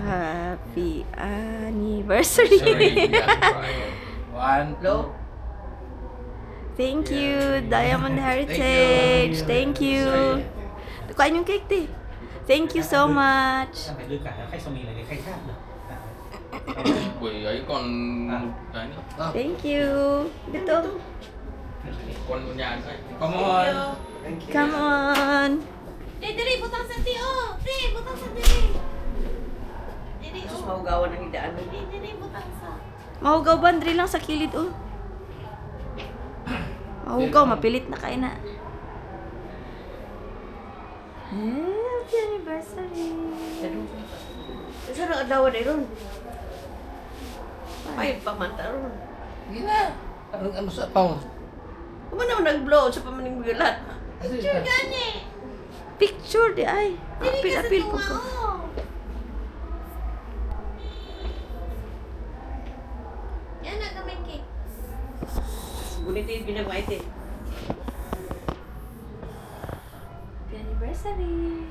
Happy anniversary. One, two. Thank you, Diamond Heritage. Thank you. Kain yung cake, di. Thank you so much. Phải đưa cả khách xong mình lại cái khách khác được. Quỷ ấy còn cái nữa. Thank you. Dito. Còn một nhà nữa. Come on. Come on. Diri, butang sa tiyo. Diri, butang sa diri. Diri, Sus, mahugawan ang hidaan. Diri, butang sa. Mahugaw ba? Diri lang sa kilid, oh. Mahugaw, mapilit na kain na. Happy anniversary. Saan ang adawan eh ron? Ay, pamanta ron. Gina. Ano sa pang? Kung naman nag-blow sa pamaning gulat. Picture gani. Picture di ay. Diri ka sa Apil-apil po tunga, ko. oh. Yan na gamay cake. Gunit yung binagmait eh. Happy anniversary.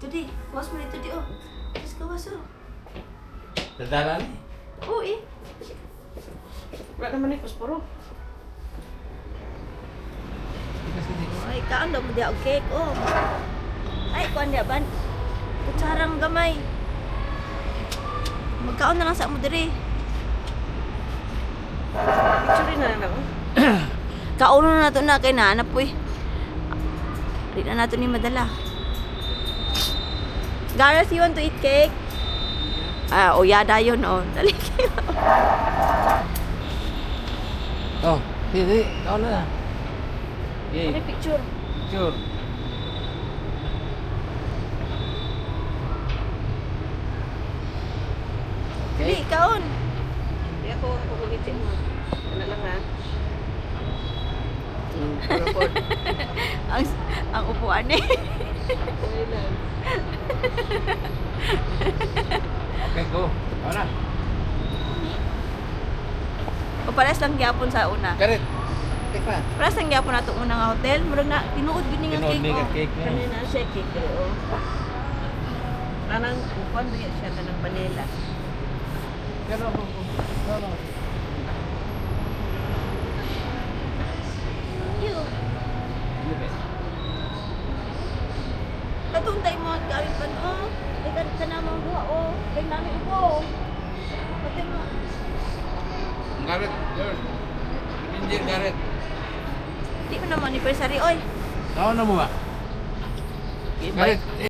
Tudi, was mo dito di oh. Just gawas oh. Dadalan eh. Oo eh. Wala naman eh, kusporo. Ay, kaan daw mo di ako cake oh. Ay, kuan di ban. Kutsarang gamay. Magkaon na lang sa mo diri. Picture rin na lang ako. Kauno na nato na kay naanap po eh. Di na nato ni madala. Gareth, you want to eat cake? Ah, oyada yun oh. Dali kayo. Oh, hindi. Ikaw na. Ano yung picture? Sure. Dali, kaon. Hindi ako kukulitin mo. Ano lang ha? ang upuan eh. Ayun lang. Okay, go. Ikaw na. O pares lang gyapon sa una. Karit. Take na. Pares lang gyapon nato una nga hotel. Murag na tinuod gid nga Tinood cake ni ka oh. cake na. Kanina siya cake eh, oh. Kanang upan ba siya kanang panela. Pero, no. You. Katuntay mo ang gamit pa no. Ay ka na mo duha oh. Kay nami upo. Pati mo. Karit. Yours. Hindi karit. Di mo naman anniversary oy. Ikaw na mo ba? Karit.